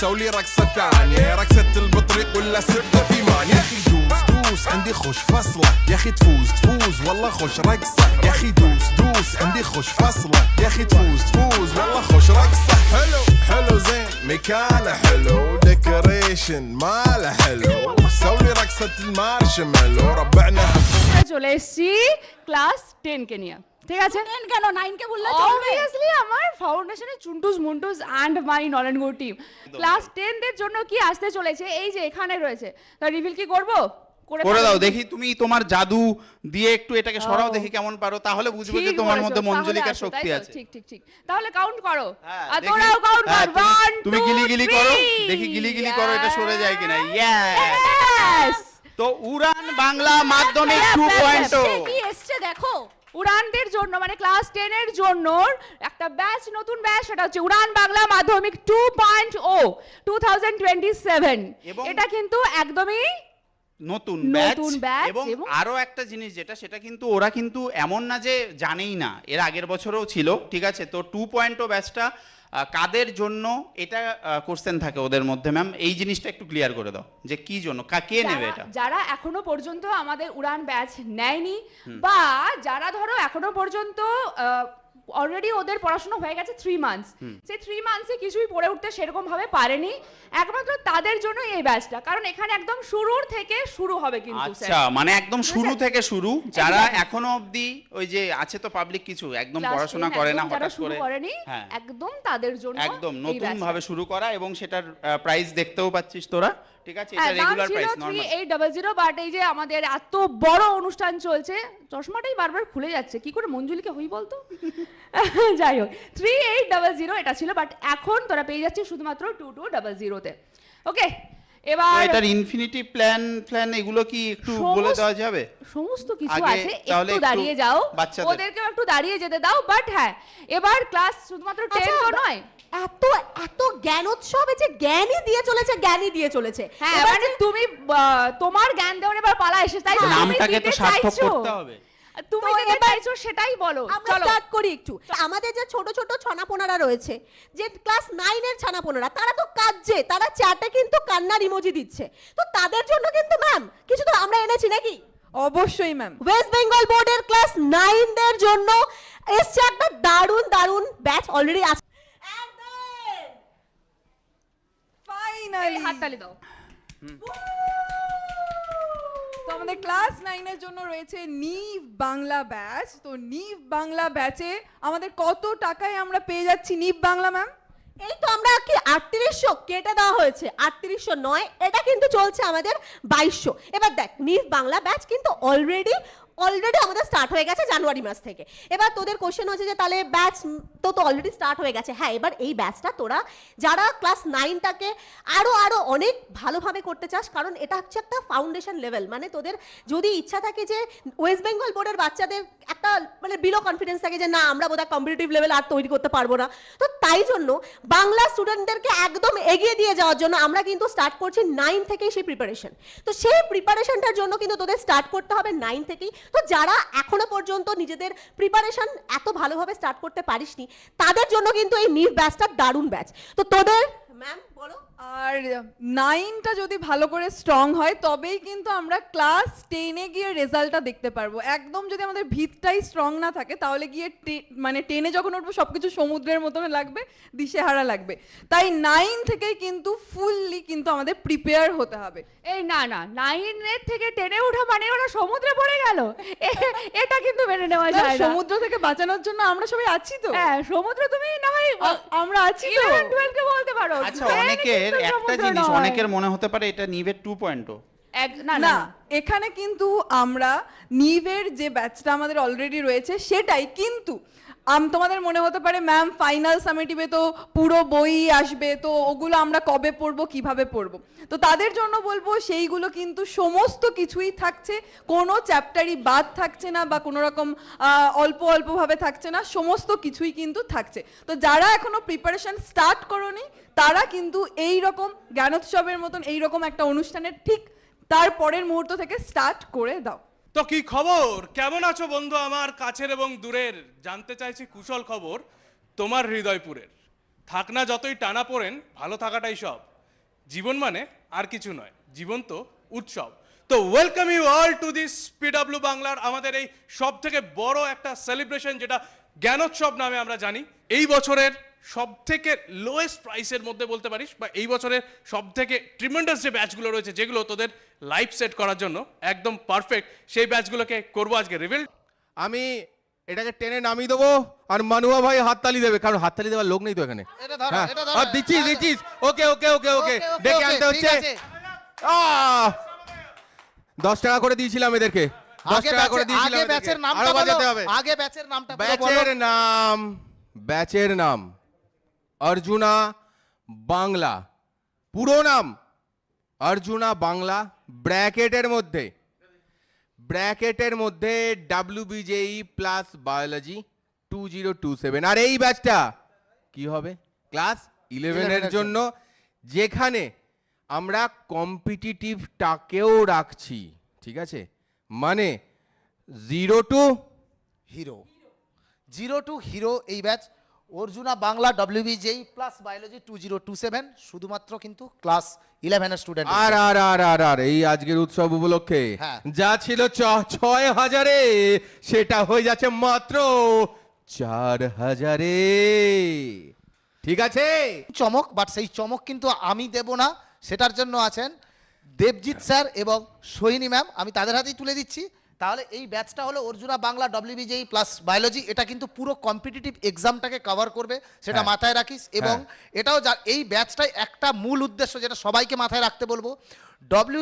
سوي لي رقصة ثانية، رقصة البطريق ولا سبة في مان. يا اخي دوس دوس عندي خوش فصلة، يا اخي تفوز تفوز والله خوش رقصة. يا اخي دوس دوس عندي خوش فصلة، يا اخي تفوز تفوز والله خوش رقصة. حلو حلو زين مكانه حلو، ديكوريشن ماله حلو، سوي لي رقصة المارشميلو ربعنا. চলে এসেছি ক্লাস 10 কে নিয়ে, ঠিক আছে? 10 কেন 9 কে বললে চলবে? অবভিয়াসলি আমার ফাউন্ডেশনে চুন্টুস মুন্টুস অ্যান্ড মাই নলেন গো টিম ক্লাস 10 দের জন্য কি আসতে চলেছে এই যে এখানে রয়েছে, তা রিভিল কি করব? করে দাও দেখি, তুমি তোমার জাদু দিয়ে একটু এটাকে সরাও দেখি কেমন পারো, তাহলে বুঝবো যে তোমার মধ্যে মঞ্জলিকার শক্তি আছে। ঠিক ঠিক ঠিক, তাহলে কাউন্ট করো। হ্যাঁ, তোরাও কাউন্ট কর। 1 তুমি গিলি গিলি করো, দেখি গিলি গিলি করো এটা সরে যায় কিনা। ইয়েস। তো উড়ান বাংলা মাধ্যমিক 2.0 কি এসছে দেখো। উড়ানদের জন্য মানে ক্লাস 10 এর জন্য একটা ব্যাচ, নতুন ব্যাচ, সেটা হচ্ছে উড়ান বাংলা মাধ্যমিক 2.0 2027। এটা কিন্তু একদমই নতুন নতুন ব্যাচ। ব্যাচ। এবং আরো একটা জিনিস যেটা, সেটা কিন্তু ওরা কিন্তু এমন না যে জানেই না, এর আগের বছরও ছিল, ঠিক আছে? তো 2.0 ব্যাচটা কাদের জন্য, এটা কোশ্চেন থাকে ওদের মধ্যে। ম্যাম এই জিনিসটা একটু ক্লিয়ার করে দাও যে কি জন্য, কে নেবে এটা? যারা এখনো পর্যন্ত আমাদের উড়ান ব্যাচ নেয়নি, বা যারা ধরো এখনো পর্যন্ত অলরেডি ওদের পড়াশোনা হয়ে গেছে 3 মান্থস, সেই 3 মান্থসে কিছুই পড়ে উঠতে সেরকম ভাবে পারেনি, একমাত্র তাদের জন্য এই ব্যাচটা। কারণ এখানে একদম শুরুর থেকে শুরু হবে কিন্তু। আচ্ছা, মানে একদম শুরু থেকে শুরু, যারা এখনো অবধি ওই যে আছে তো পাবলিক কিছু একদম পড়াশোনা করে না, হঠাৎ করে করেনি, একদম তাদের জন্য একদম নতুন ভাবে শুরু করা। এবং সেটার প্রাইস দেখতেও পাচ্ছিস তোরা, ঠিক আছে? এটা রেগুলার প্রাইস নরমাল 3800, বাট এই যে আমাদের এত বড় অনুষ্ঠান চলছে, চশমাটাই বারবার খুলে যাচ্ছে, কি করে মঞ্জুলিকে হই বলতো? যাই হোক 3800 এটা ছিল, বাট এখন তোরা পেয়ে যাচ্ছিস শুধুমাত্র 2200 তে। ওকে, এবার এটার ইনফিনিটি প্ল্যান এগুলো কি একটু বলে দেওয়া যাবে? সমস্ত কিছু আগে আছে, তাহলে একটু দাঁড়িয়ে যাও, বাচ্চাদের। ওদেরকেও একটু দাঁড়িয়ে যেতে দাও। বাট হ্যাঁ, এবার ক্লাস শুধুমাত্র 10 তো নয়, এত এত জ্ঞানোৎসব, এই যে জ্ঞানই দিয়ে চলেছে, জ্ঞানই দিয়ে চলেছে। হ্যাঁ মানে তুমি তোমার জ্ঞান দেওয়ার এবার পালা এসে, তাই তো? নামটাকে তো সার্থক করতে হবে। তুমি যেটা চাইছো সেটাই বলো। আমরা চলো স্টার্ট করি একটু। আমাদের যে ছোট ছোট ছানাপোনারা রয়েছে, যে ক্লাস 9 এর ছানাপোনারা, তারা তো কাঁদছে, তারা চ্যাটে কিন্তু কান্নার ইমোজি দিচ্ছে। তো তাদের জন্য কিন্তু ম্যাম কিছু তো আমরা এনেছি নাকি? অবশ্যই ম্যাম। ওয়েস্ট বেঙ্গল বোর্ডের ক্লাস 9 দের জন্য এসছে একটা দারুণ দারুণ ব্যাচ অলরেডি আছে। ফাইনালি হাততালি দাও। তো আমাদের ক্লাস 9 এর জন্য রয়েছে নিভ বাংলা ব্যাচ। তো নিভ বাংলা ব্যাচে আমাদের কত টাকায় আমরা পেয়ে যাচ্ছি নিভ বাংলা ম্যাম? এই তো আমরা কি 3800 কেটে দেওয়া হয়েছে, 3800 নয়, এটা কিন্তু চলছে আমাদের 2200। এবার দেখ, নিভ বাংলা ব্যাচ কিন্তু অলরেডি আমাদের স্টার্ট হয়ে গেছে জানুয়ারি মাস থেকে। এবার তোদের কোশ্চেন হচ্ছে যে তাহলে ব্যাচ তো অলরেডি স্টার্ট হয়ে গেছে। হ্যাঁ, এবার এই ব্যাচটা তোরা যারা ক্লাস 9টাকে আরো অনেক ভালোভাবে করতে চাস, কারণ এটা হচ্ছে একটা ফাউন্ডেশন লেভেল, মানে তোদের যদি ইচ্ছা থাকে যে ওয়েস্ট বেঙ্গল বোর্ডের বাচ্চাদের একটা মানে বিলো কনফিডেন্স থাকে যে না আমরা বোধহয় কম্পিটিটিভ লেভেল আর তৈরি করতে পারবো না, তো তাই জন্য বাংলা স্টুডেন্টদেরকে একদম এগিয়ে দিয়ে যাওয়ার জন্য আমরা কিন্তু স্টার্ট করছি 9 থেকেই সেই প্রিপারেশন। তো সেই প্রিপারেশনটার জন্য কিন্তু তোদের স্টার্ট করতে হবে 9 থেকেই। তো যারা এখনো পর্যন্ত নিজেদের প্রিপারেশন এত ভালোভাবে স্টার্ট করতে পারিসনি, তাদের জন্য কিন্তু এই নিভ ব্যাচটা দারুণ ব্যাচ। তো তোদের ম্যাম বলো। আর 9টা যদি ভালো করে স্ট্রং হয় তবেই কিন্তু আমরা ক্লাস 10-এ গিয়ে রেজাল্টটা দেখতে পারবো। একদম যদি আমাদের ভিতটাই স্ট্রং না থাকে তাহলে গিয়ে মানে 10-এ যখন উঠবো সবকিছু সমুদ্রের মতন লাগবে, দিশেহারা লাগবে। তাই 9 থেকেই কিন্তু ফুললি কিন্তু আমাদের প্রিপেয়ার হতে হবে। এই না না, 9 এর থেকে 10-এ ওঠা মানে ওরা সমুদ্রে পড়ে গেল, এটা কিন্তু মেনে নেওয়া যায় না। সমুদ্র থেকে বাঁচানোর জন্য আমরা সবাই আছি তো। হ্যাঁ, সমুদ্র তুমি না হয় আমরা আছি তো। 11 12 কে বলতে পারো। আচ্ছা, অনেকের একটা জিনিস, অনেকের মনে হতে পারে এটা নিভের 2.0। না না, এখানে কিন্তু আমরা নিভের যে ব্যাচটা আমাদের অলরেডি রয়েছে সেটাই, কিন্তু তোমাদের মনে হতে পারে ম্যাম ফাইনাল সামেটিভে তো পুরো বই আসবে, তো ওগুলো আমরা কবে পড়বো, কিভাবে পড়বো? তো তাদের জন্য বলবো সেইগুলো কিন্তু সমস্ত কিছুই থাকছে, কোনো চ্যাপ্টারই বাদ থাকছে না বা কোনো রকম অল্পভাবে থাকছে না, সমস্ত কিছুই কিন্তু থাকছে। তো যারা এখনো প্রিপারেশন স্টার্ট করোনি তারা কিন্তু এই রকম জ্ঞানোৎসবের মতন এই রকম একটা অনুষ্ঠানের ঠিক তার পরের মুহূর্ত থেকে স্টার্ট করে দাও। তো কি খবর, কেমন আছো বন্ধু আমার কাছের এবং দূরের? জানতে চাইছি কুশল খবর তোমার হৃদয়পুরের। থাক না যতই টানা পড়েন, ভালো থাকাটাই সব। জীবন মানে আর কিছু নয়, জীবন তো উৎসব। তো welcome you all to this PW বাংলার আমাদের এই সব থেকে বড় একটা সেলিব্রেশন, যেটা জ্ঞানোৎসব নামে আমরা জানি। এই বছরের সব থেকে লোয়েস্ট প্রাইসের মধ্যে বলতে পারিস, বা এই বছরের সব থেকে ট্রিমেন্ডাস যে ব্যাচগুলো রয়েছে, যেগুলো তোদের লাইফ সেট করার জন্য একদম পারফেক্ট, সেই ব্যাচগুলোকে করবো আজকে রিভিল। আমি এটাকে টেনে নামিয়ে দেবো, আর মানুয়া ভাই হাততালি দেবে, কারণ হাততালি দেওয়ার লোক নেই তো এখানে। হ্যাঁ, আর দিচ্ছিস ওকে ওকে ওকে ওকে ডেকে আনতে হচ্ছে। 10 টাকা করে দিয়েছিলাম এদেরকে, 10 টাকা করে দিয়েছিলাম আগে ব্যাচের নামটা আরো বলো, বাজাতে হবে। আগে ব্যাচের নামটা পুরো বলো। ব্যাচের নাম অর্জুনা বাংলা, পুরো নাম অর্জুনা বাংলা, ব্র্যাকেটের মধ্যে WBJE প্লাস বায়োলজি 2027। আর এই ব্যাচটা কি হবে? ক্লাস 11 এর জন্য, যেখানে আমরা কম্পিটিটিভটাকেও রাখছি, ঠিক আছে? মানে 0 to হিরো, 0 to হিরো এই batch Arjuna Bangla WBJE plus biology 2027, শুধুমাত্র কিন্তু ক্লাস 11 এর স্টুডেন্ট। আর এই আজকের উৎসব উপলক্ষে হ্যাঁ। যা ছিল 6000-এ, সেটা হয়ে যাচ্ছে মাত্র 4000-এ, ঠিক আছে? চমক, বাট সেই চমক কিন্তু আমি দেব না, সেটার জন্য আছেন দেবজিৎ স্যার এবং সোহিনী ম্যাম, আমি তাদের হাতেই তুলে দিচ্ছি। তাহলে এই ব্যাচটা হলো Arjuna Bangla WBJE plus biology, এটা কিন্তু পুরো কম্পিটিটিভ এক্সামটাকে কভার করবে, সেটা হ্যাঁ। মাথায় রাখিস। এবং এটাও এই ব্যাচটাই একটা মূল উদ্দেশ্য, যেটা সবাইকে মাথায় রাখতে বলবো,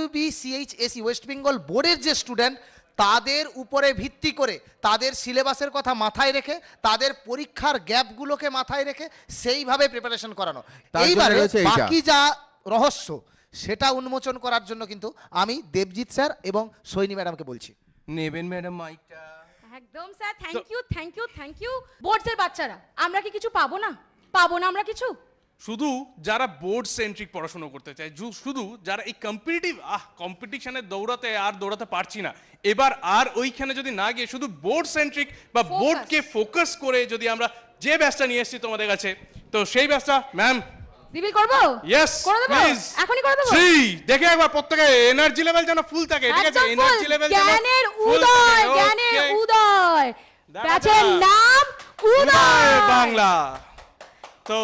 WBCHSE ওয়েস্ট বেঙ্গল বোর্ডের যে স্টুডেন্ট, তাদের উপরে ভিত্তি করে, তাদের সিলেবাসের কথা মাথায় রেখে, তাদের পরীক্ষার গ্যাপগুলোকে মাথায় রেখে সেইভাবে প্রিপারেশন করানো। তার জন্য এইবারে রয়েছে এইটা। বাকি যা রহস্য সেটা উন্মোচন করার জন্য কিন্তু আমি দেবজিৎ স্যার এবং সোহিনী ম্যাডামকে বলছি। নেবেন ম্যাডাম মাইকটা? একদম স্যার, থ্যাংক ইউ। বোর্ডসের বাচ্চারা, আমরা কি কিছু পাবো না আমরা কিছু? শুধু যারা বোর্ড সেন্ট্রিক পড়াশোনা করতে চায়, শুধু যারা এই কম্পিটিশনে দৌড়াতে পারছি না, এবার আর ওইখানে যদি না গিয়ে শুধু বোর্ড সেন্ট্রিক বা বোর্ডকে ফোকাস করে যদি আমরা যে ব্যাচটা নিয়ে এসেছি তোমাদের কাছে, তো সেই ব্যাচটা ম্যাম রিভিল করবো? ইয়েস করে দেবো? প্লিজ, এখনই করে দেবো? 3 দেখে একবার প্রত্যেকে এনার্জি লেভেল যেন ফুল থাকে, ঠিক আছে? একদম full। এনার্জি লেভেল যেন জ্ঞানের full উদয়, থাকে, জ্ঞানের okay? উদয়। দেখা ব্যাচের যাক। নাম উদয় উদয় বাংলা। তো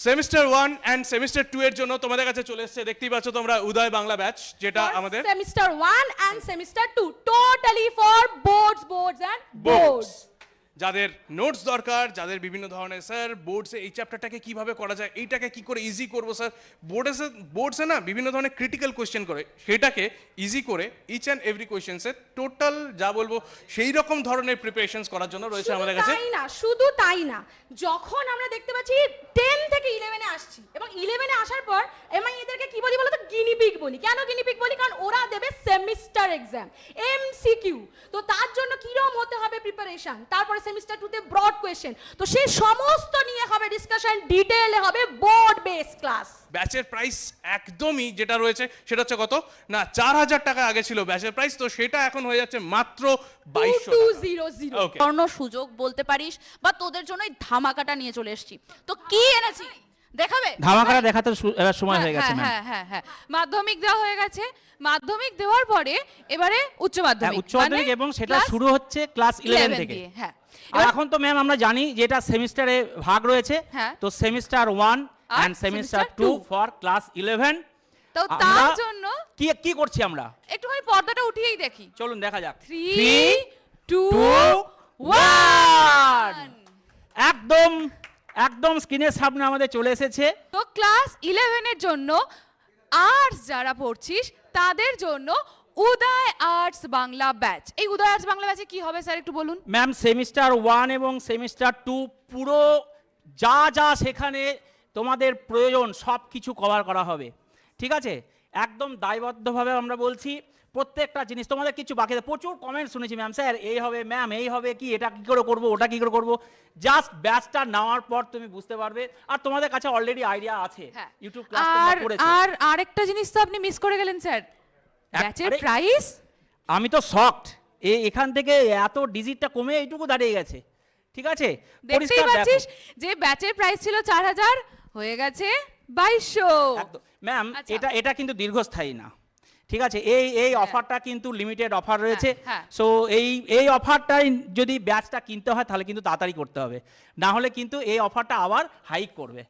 সেমিস্টার 1 এন্ড সেমিস্টার 2 এর জন্য তোমাদের কাছে চলে এসেছে, দেখতেই পাচ্ছ তোমরা, উদয় বাংলা ব্যাচ, যেটা আমাদের semester 1 and semester 2 totally for boards and boards. যাদের নোটস দরকার, যাদের বিভিন্ন ধরনের স্যার বোর্ডসে এই চ্যাপ্টারটাকে কিভাবে করা যায়, এইটাকে কি করে ইজি করবো স্যার, বোর্ডসে না বিভিন্ন ধরনের ক্রিটিক্যাল কোয়েশ্চেন করে, সেটাকে ইজি করে ইচ অ্যান্ড এভরি কোয়েশ্চেন্সের টোটাল যা বলবো সেই রকম ধরনের প্রিপারেশনস করার জন্য রয়েছে আমাদের কাছে। শুধু তাই না, যখন আমরা দেখতে পাচ্ছি 10 থেকে 11 এ আসছি, এবং 11 এ আসার পর আমি এদেরকে কি বলি বলতো? গিনিপিগ বলি। কেন গিনিপিগ বলি? কারণ ওরা দেবে সেমিস্টার এক্সাম, MCQ। তো তার জন্য কিরকম হতে হবে প্রিপারেশন, তারপরে সেমিস্টার 2 তে ব্রড কোয়েশ্চেন, তো সেই সমস্ত নিয়ে হবে ডিসকাশন, ডিটেইলে হবে বোর্ড বেস ক্লাস। ব্যাচের প্রাইস একদমই যেটা রয়েছে সেটা হচ্ছে কত না, 4000 টাকা আগে ছিল ব্যাচের প্রাইস, তো সেটা এখন হয়ে যাচ্ছে মাত্র 2200 টাকা। ওকে, স্বর্ণ সুযোগ বলতে পারিস, বা তোদের জন্য এই ধামাকাটা নিয়ে চলে এসেছি। তো কি এনেছি দেখাবে? ধামাকাটা দেখাতে এবার সময় হয়ে গেছে ম্যাম। হ্যাঁ, মাধ্যমিক দেওয়া হয়ে গেছে, মাধ্যমিক দেওয়ার পরে এবারে উচ্চ মাধ্যমিক, উচ্চ মাধ্যমিক, এবং সেটা শুরু হচ্ছে ক্লাস 11 থেকে। হ্যাঁ, আর এখন তো ম্যাম আমরা জানি যে এটা সেমিস্টারে ভাগ রয়েছে, হ্যাঁ। তো সেমিস্টার 1 আর and semester semester 2 two। For class 11। তো তার জন্য কি করছি আমরা? একটুখানি পর্দাটা উঠিয়েই দেখি। চলুন দেখা যাক। 3 2 1 1। একদম স্ক্রিনের সামনে আমাদের চলে এসেছে। তো ক্লাস 11 এর জন্য আর্টস যারা পড়ছিস তাদের জন্য উদয় আর্টস বাংলা ব্যাচ। এই উদয় আর্টস বাংলা ব্যাচে কি হবে স্যার একটু বলুন? ম্যাম সেমিস্টার 1 এবং সেমিস্টার 2 পুরো যা সেখানে তোমাদের প্রয়োজন সব কিছু কভার করা হবে, ঠিক আছে? একদম দায়বদ্ধভাবে আমরা বলছি, প্রত্যেকটা জিনিস তোমাদের কিছু বাকি। প্রচুর কমেন্ট শুনেছি, ম্যাম স্যার এই হবে, ম্যাম এই হবে, কি এটা কি করে করবো, ওটা কি করে করবো। জাস্ট ব্যাচটা নেওয়ার পর তুমি বুঝতে পারবে, আর তোমাদের কাছে অলরেডি আইডিয়া আছে, ইউটিউব ক্লাস তোমরা করেছো। আর আরেকটা জিনিস তো আপনি মিস করে গেলেন স্যার, ব্যাচের প্রাইস। আমি তো শকড, এখান থেকে এত ডিজিটটা কমে এইটুকু দাঁড়িয়ে গেছে, ঠিক আছে? দেখতেই পাচ্ছিস যে ব্যাচের প্রাইস ছিল 4000, হয়ে গেছে 2200। একদম ম্যাম, আচ্ছা। এটা কিন্তু দীর্ঘস্থায়ী না, ঠিক আছে? এই অফারটা কিন্তু লিমিটেড অফার রয়েছে। হ্যাঁ। সো এই অফারটাই যদি ব্যাচটা কিনতে হয় তাহলে কিন্তু তাড়াতাড়ি করতে হবে, না হলে কিন্তু এই অফারটা আবার হাইক করবে।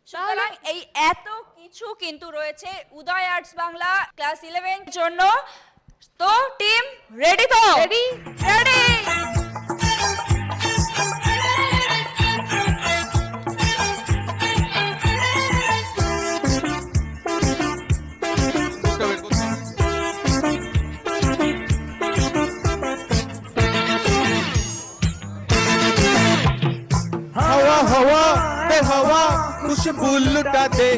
সুতরাং এই এত কিছু কিন্তু রয়েছে উদয় আর্টস বাংলা ক্লাস 11 জন্য। তো টিম রেডি তো? রেডি? রেডি। हवा हवा बे हवा खुशबू लुटा दे